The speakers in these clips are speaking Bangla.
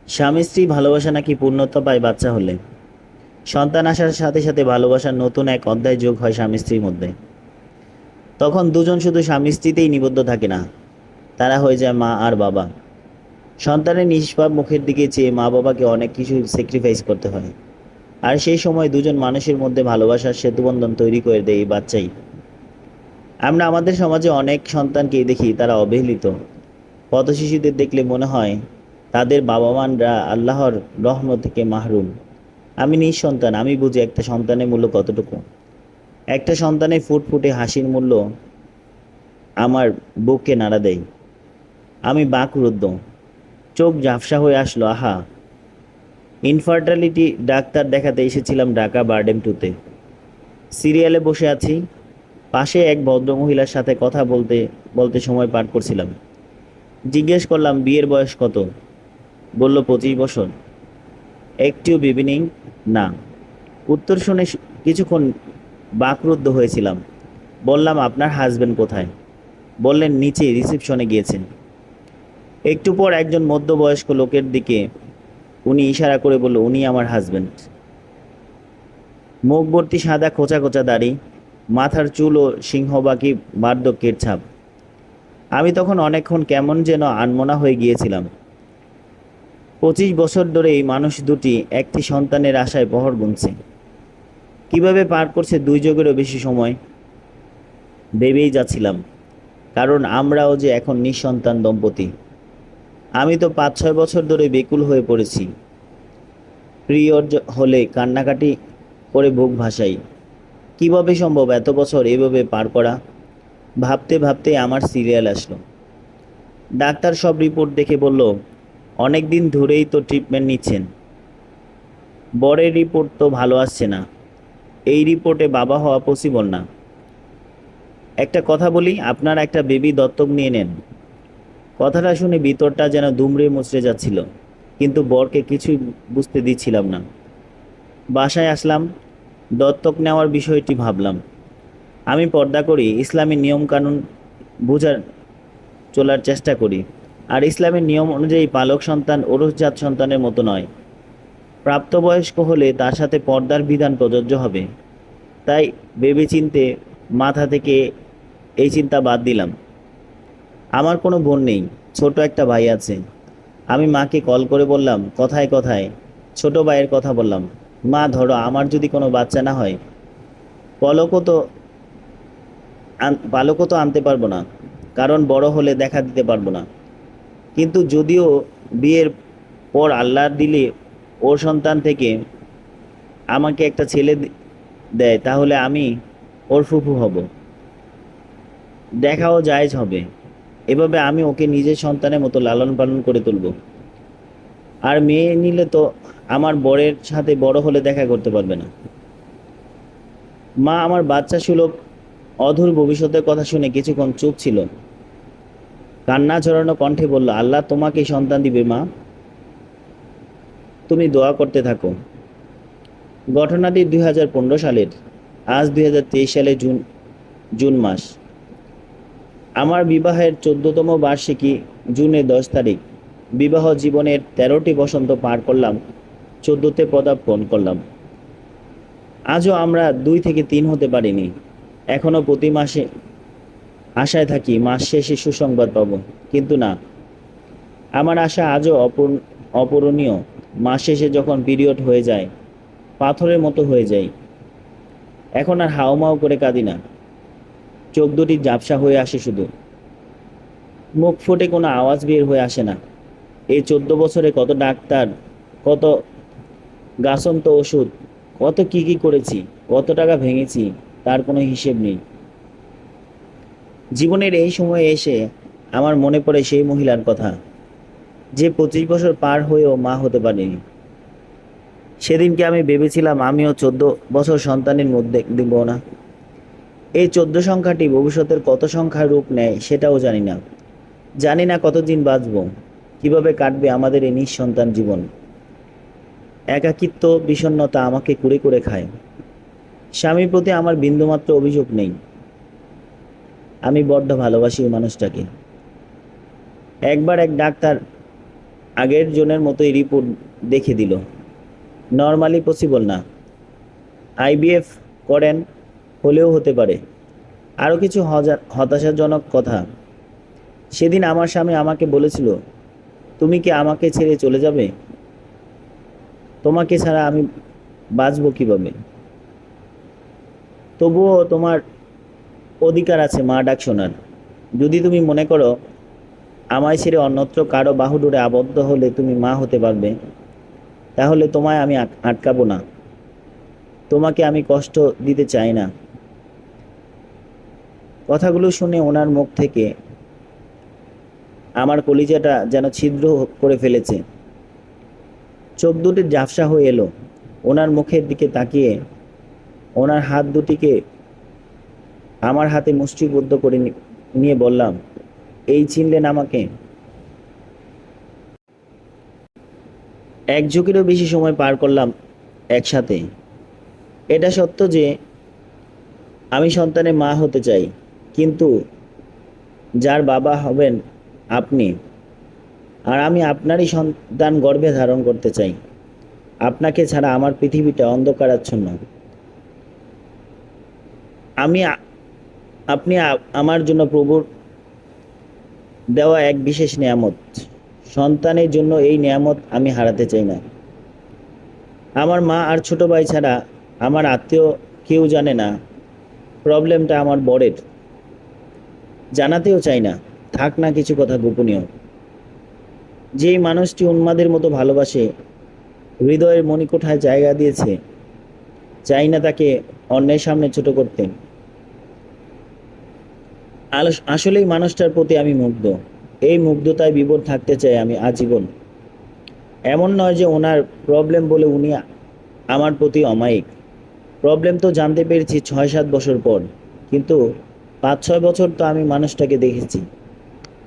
স্বামী স্ত্রী ভালোবাসা নাকি পূর্ণতা পায় বাচ্চা হলে। সন্তান আসার সাথে সাথে ভালোবাসার নতুন এক অধ্যায় যোগ হয় স্বামী স্ত্রীর মধ্যে। তখন দুজন শুধু স্বামী স্ত্রীতেই নিবদ্ধ থাকে না, তারা হয়ে যায় মা আর বাবা। সন্তানের নিষ্পাপ মুখের দিকে চেয়ে মা বাবাকে অনেক কিছু স্যাক্রিফাইস করতে হয়। আর সেই সময় দুজন মানুষের মধ্যে ভালোবাসার সেতুবন্ধন তৈরি করে দেয় এই বাচ্চাই। আমরা আমাদের সমাজে অনেক সন্তানকেই দেখি, তারা অবহেলিত। পথ শিশুদের দেখলে মনে হয় তাদের বাবা মানরা আল্লাহর রহমত থেকে মাহরুম। আমি নিঃসন্তান, আমি বুঝি একটা সন্তানের মূল্য কতটুকু। একটা সন্তানের ফুটফুটে হাসির মূল্য আমার বুককে নাড়া দেয়। আমি বাকরুদ্ধ, চোখ ঝাপসা হয়ে আসলো। আহা! ইনফার্টালিটি ডাক্তার দেখাতে এসেছিলাম ঢাকা বারডেম 2-তে। সিরিয়ালে বসে আছি, পাশে এক ভদ্রমহিলার সাথে কথা বলতে বলতে সময় পার করছিলাম। জিজ্ঞেস করলাম, বিয়ের বয়স কত? বলল 25 বছর। একটিও বেবি নেই? না। উত্তর শুনে কিছুক্ষণ বাকরুদ্ধ হয়েছিলাম। বললাম, আপনার হাজবেন্ড কোথায়? বললেন, নিচে রিসেপশনে গিয়েছেন। একটু পর একজন মধ্যবয়স্ক লোকের দিকে উনি ইশারা করে বলল, উনি আমার হাজবেন্ড। মুখ ভর্তি সাদা খোঁচা খোঁচা দাড়ি, মাথার চুল ও সিংহবাকি বার্ধক্যের ছাপ। আমি তখন অনেকক্ষণ কেমন যেন আনমনা হয়ে গিয়েছিলাম। 25 বছর ধরে এই মানুষ দুটি একটি সন্তানের আশায় বহর গুনছে। কিভাবে পার করছে 2 যুগেরও বেশি সময়, ভেবেই যাচ্ছিলাম। কারণ আমরাও যে এখন নিঃসন্তান দম্পতি। আমি তো 5-6 বছর ধরে বেকুল হয়ে পড়েছি। পিরিয়ড হলে কান্নাকাটি করে বুক ভাসাই। কিভাবে সম্ভব এত বছর এভাবে পার করা? ভাবতে ভাবতে আমার সিরিয়াল আসলো। ডাক্তার সব রিপোর্ট দেখে বলল, অনেক দিন ধরেই তো ট্রিটমেন্ট নিচ্ছেন, বরের রিপোর্ট তো ভালো আসছে না, এই রিপোর্টে বাবা হওয়া পসিবল না। একটা কথা বলি, আপনারা একটা বেবি দত্তক নিয়ে নেন। কথাটা শুনে ভিতরটা যেন দুমড়ে মুচড়ে যাচ্ছিল, কিন্তু বরকে কিছুই বুঝতে দিচ্ছিলাম না। বাসায় আসলাম, দত্তক নেওয়ার বিষয়টি ভাবলাম। আমি পর্দা করি, ইসলামী নিয়মকানুন বোঝার চলার চেষ্টা করি। আর ইসলামের নিয়ম অনুযায়ী পালক সন্তান ওরসজাত সন্তানের মতো নয়। প্রাপ্তবয়স্ক হলে তার সাথে পর্দার বিধান প্রযোজ্য হবে। তাই ভেবে চিনতে মাথা থেকে এই চিন্তা বাদ দিলাম। আমার কোনো বোন নেই, ছোট একটা ভাই আছে। আমি মাকে কল করে বললাম, কথায় কথায় ছোট ভাইয়ের কথা বললাম, মা ধরো, আমার যদি কোনো বাচ্চা না হয়, পলকও তো পালকও তো আনতে পারবো না, কারণ বড় হলে দেখা দিতে পারবো না। কিন্তু যদিও বিয়ের পর আল্লাহ দিলে ওর সন্তান থেকে আমাকে একটা ছেলে দেয়, তাহলে আমি ওর ফুফু হব, দেখাও জায়েজ হবে। এভাবে আমি ওকে নিজের সন্তানের মতো লালন পালন করে তুলব। আর মেয়ে নিলে তো আমার বরের সাথে বড় হলে দেখা করতে পারবে না। মা আমার বাচ্চা সুলভ অধুর ভবিষ্যতের কথা শুনে কিছুক্ষণ চুপ ছিল। কান্না ঝরানো কণ্ঠে বলল, আল্লাহ তোমাকে সন্তান দিবে মা, তুমি দোয়া করতে থাকো। ঘটনাটি 2015 সালের। আজ 2023 সালে জুন জুন মাস। আমার বিবাহের 14তম বার্ষিকী জুনের 10 তারিখ। বিবাহ জীবনের 13টি বসন্ত পার করলাম, 14তে পদার্পণ করলাম। আজও আমরা 2 থেকে 3 হতে পারিনি। এখনো প্রতি মাসে আশায় থাকি মাস শেষে সুসংবাদ পাব, কিন্তু না, আমার আশা আজও অপূরণীয়। মাস শেষে যখন পিরিয়ড হয়ে যায়, পাথরের মতো হয়ে যায়। এখন আর হাউমাউ করে কাঁদি না, চোখ দুটি ঝাপসা হয়ে আসে শুধু, মুখ ফুটে কোনো আওয়াজ বের হয়ে আসে না। এই 14 বছরে কত ডাক্তার, কত গাছন্ত ওষুধ, কত কি কি করেছি, কত টাকা ভেঙেছি, তার কোনো হিসেব নেই। জীবনের এই সময়ে এসে আমার মনে পড়ে সেই মহিলার কথা, যে 25 বছর পার হয়েও মা হতে পারেনি। সেদিনকে আমি ভেবেছিলাম আমিও 14 বছর সন্তানের মধ্যে দিব না। এই 14 সংখ্যাটি ভবিষ্যতের কত সংখ্যার রূপ নেয় সেটাও জানি না। জানি না কতদিন বাঁচব, কিভাবে কাটবে আমাদের এই নিঃসন্তান জীবন। একাকিত্ব, বিষণ্ণতা আমাকে কুরে কুরে খায়। স্বামীর প্রতি আমার বিন্দুমাত্র অভিযোগ নেই। আমি বড্ড ভালোবাসি ওই মানুষটাকে। একবার এক ডাক্তার আগের জনের মতোই রিপোর্ট দেখে দিল, নর্মালি পসিবল না। আইভিএফ করেন, হলেও হতে পারে। আরও কিছু হতাশাজনক কথা। সেদিন আমার স্বামী আমাকে বলেছিল, তুমি কি আমাকে ছেড়ে চলে যাবে? তোমাকে ছাড়া আমি বাঁচব কিভাবে? তবুও তোমার অধিকার আছে মা ডাক শোনার। যদি তুমি মনে করো আমায় ছেড়ে অন্যত্র কারো বাহুডোরে আবদ্ধ হলে তুমি মা হতে পারবে, তাহলে তোমায় আমি আটকাবো না। তোমাকে আমি কষ্ট দিতে চাই না। কথাগুলো শুনে ওনার মুখ থেকে আমার কলিজাটা যেন ছিদ্র করে ফেলেছে। চোখ দুটি ঝাপসা হয়ে এলো। ওনার মুখের দিকে তাকিয়ে ওনার হাত দুটিকে আমার হাতে মুষ্টিবদ্ধ করে নিয়ে বললাম, এই চিনলেন আমাকে? এক যুগেরও বেশি সময় পার করলাম একসাথে। এটা সত্য যে আমি সন্তানের মা হতে চাই, কিন্তু যার বাবা হবেন আপনি, আর আমি আপনারই সন্তান গর্ভে ধারণ করতে চাই। আপনাকে ছাড়া আমার পৃথিবীটা অন্ধকারাচ্ছন্ন। আমি আপনি আমার জন্য প্রভুর দেওয়া এক বিশেষ নিয়ামত। সন্তানের জন্য এই নিয়ামত আমি হারাতে চাই না। আমার মা আর ছোট ভাই ছাড়া আমার আত্মীয় কেউ জানে না প্রবলেমটা আমার বরের। জানাতেও চাই না, থাক না কিছু কথা গোপনীয়। যেই মানুষটি উন্মাদের মতো ভালোবাসে, হৃদয়ের মণিকোঠায় জায়গা দিয়েছে, চাই না তাকে অন্যের সামনে ছোট করতে। আসলেই মানুষটার প্রতি আমি মুগ্ধ। এই মুগ্ধতায় বিভোর থাকতে চাই আমি আজীবন। এমন নয় যে ওনার প্রবলেম বলে উনি আমার প্রতি অমায়িক। প্রবলেম তো জানতে পেরেছি 6-7 বছর পর, কিন্তু 5-6 বছর তো আমি মানুষটাকে দেখেছি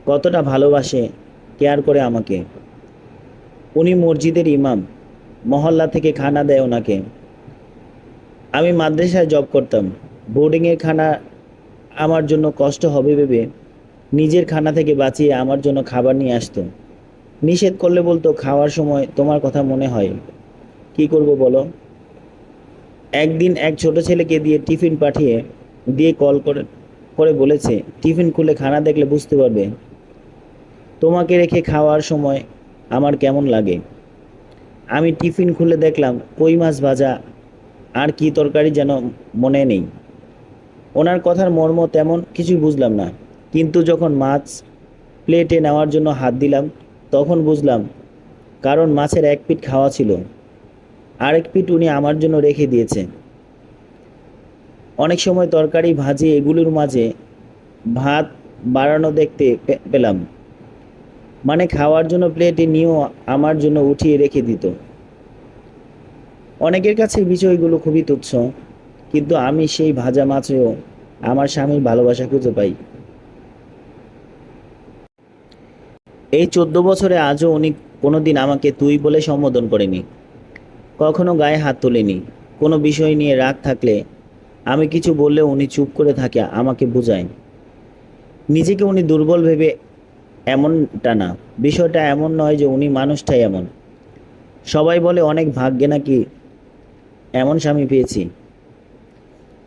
কতটা ভালোবাসে, কেয়ার করে আমাকে। উনি মসজিদের ইমাম, মহল্লা থেকে খানা দেয় ওনাকে। আমি মাদ্রাসায় জব করতাম। বোর্ডিংয়ের খানা আমার জন্য কষ্ট হবে ভেবে নিজের খানা থেকে বাঁচিয়ে আমার জন্য খাবার নিয়ে আসতো। নিষেধ করলে বলতো, খাওয়ার সময় তোমার কথা মনে হয়। কি করব বলো? একদিন এক ছোট ছেলেকে দিয়ে টিফিন পাঠিয়ে দিয়ে কল করে করে বলেছে, টিফিন খুলে খানা দেখলে বুঝতে পারবে তোমাকে রেখে খাওয়ার সময় আমার কেমন লাগে। আমি টিফিন খুলে দেখলাম কই মাছ ভাজা আর কি তরকারি যেন মনে নেই। ওনার কথার মর্ম তেমন কিছুই বুঝলাম না, কিন্তু যখন মাছ প্লেটে নেওয়ার জন্য হাত দিলাম তখন বুঝলাম, কারণ মাছের এক পিঠ খাওয়া ছিল, আরেক পিঠ উনি আমার জন্য রেখে দিয়েছে। অনেক সময় তরকারি ভাজি এগুলোর মাঝে ভাত বাড়ানো দেখতে পেলাম, মানে খাওয়ার জন্য প্লেটে নিয়েও আমার জন্য উঠিয়ে রেখে দিত। অনেকের কাছে বিষয়গুলো খুবই তুচ্ছ, কিন্তু আমি সেই ভাজা মাছেও আমার স্বামীর ভালোবাসা খুঁজে পাই। এই 14 বছরে আজও উনি কোনোদিন আমাকে তুই বলে সম্বোধন করেনি, কখনো গায়ে হাত তোলেনি। কোনো বিষয় নিয়ে রাগ থাকলে আমি কিছু বললে উনি চুপ করে থাকে, আমাকে বোঝায়। নিজেকে উনি দুর্বল ভেবে এমনটা না, বিষয়টা এমন নয় যে উনি মানুষটাই এমন। সবাই বলে অনেক ভাগ্যে নাকি এমন স্বামী পেয়েছি।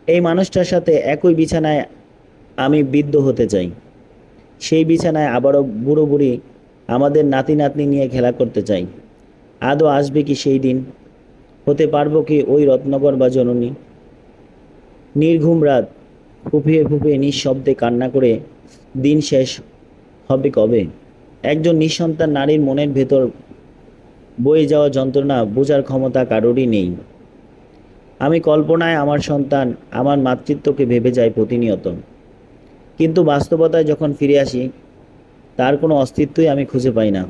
এই মানুষটার সাথে একই বিছানায় আমি বিদ্ধ হতে চাই। সেই বিছানায় আবারও বুড়ো বুড়ি আমাদের নাতি নাতনি নিয়ে খেলা করতে চাই। আদৌ আসবে কি সেই দিন? হতে পারবো কি ওই রত্নগর বা জননী? নির্ঘুম রাত, ফুঁপিয়ে ফুঁপিয়ে নিঃশব্দে কান্না করে দিন শেষ হবে কবে? একজন নিঃসন্তান নারীর মনের ভেতর বয়ে যাওয়া যন্ত্রণা বোঝার ক্ষমতা কারোরই নেই। আমি কল্পনায় আমার সন্তান, আমার মাতৃত্বকে ভেবে যাই প্রতিনিয়ত, কিন্তু বাস্তবতায় যখন ফিরে আসি তার কোনো অস্তিত্বই আমি খুঁজে পাই না।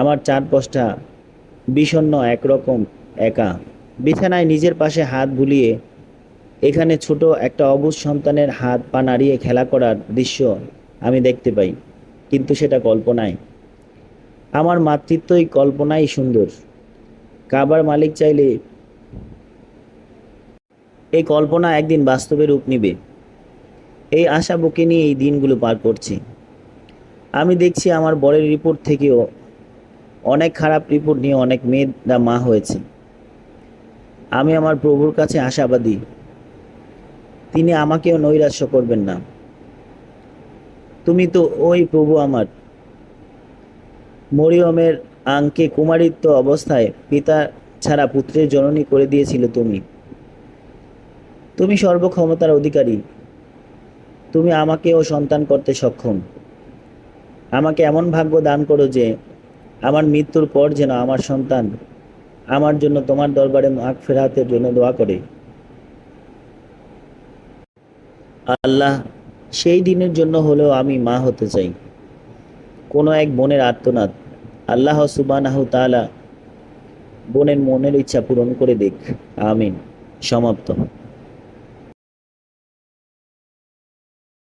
আমার চারপাশটা বিষণ্ণ, একরকম একা। বিছানায় নিজের পাশে হাত বুলিয়ে এখানে ছোট একটা অবুঝ সন্তানের হাত পা নাড়িয়ে খেলা করার দৃশ্য আমি দেখতে পাই, কিন্তু সেটা কল্পনায়। আমার মাতৃত্বই কল্পনাই সুন্দর। কাবার মালিক চাইলে এই কল্পনা একদিন বাস্তবে রূপ নিবে। এই আশা বুকে নিয়ে এই দিনগুলো পার করছি। আমি দেখছি আমার বরের রিপোর্ট থেকেও অনেক খারাপ রিপোর্ট নিয়ে অনেক মেয়েরা মা হয়েছে। আমি আমার প্রভুর কাছে আশাবাদী, তিনি আমাকেও নৈরাশ্য করবেন না। তুমি তো ওই প্রভু আমার। মরিয়মের আংকে কুমারিত্ব অবস্থায় পিতা ছাড়া পুত্রের জননী করে দিয়েছিলে তুমি। তুমি সর্বক্ষমতার অধিকারী, তুমি আমাকেও সন্তান করতে সক্ষম। আমাকে এমন ভাগ্য দান করো যে আমার মৃত্যুর পর যেন আমার সন্তান আমার জন্য তোমার দরবারে মাগফিরাতের জন্য দোয়া করে। আল্লাহ, সেই দিনের জন্য হলেও আমি মা হতে চাই। কোনো এক বোনের আর্তনাদ, আল্লাহ সুবহানাহু তাআলা বোনের মনের ইচ্ছা পূরণ করে দিক। আমিন। সমাপ্ত।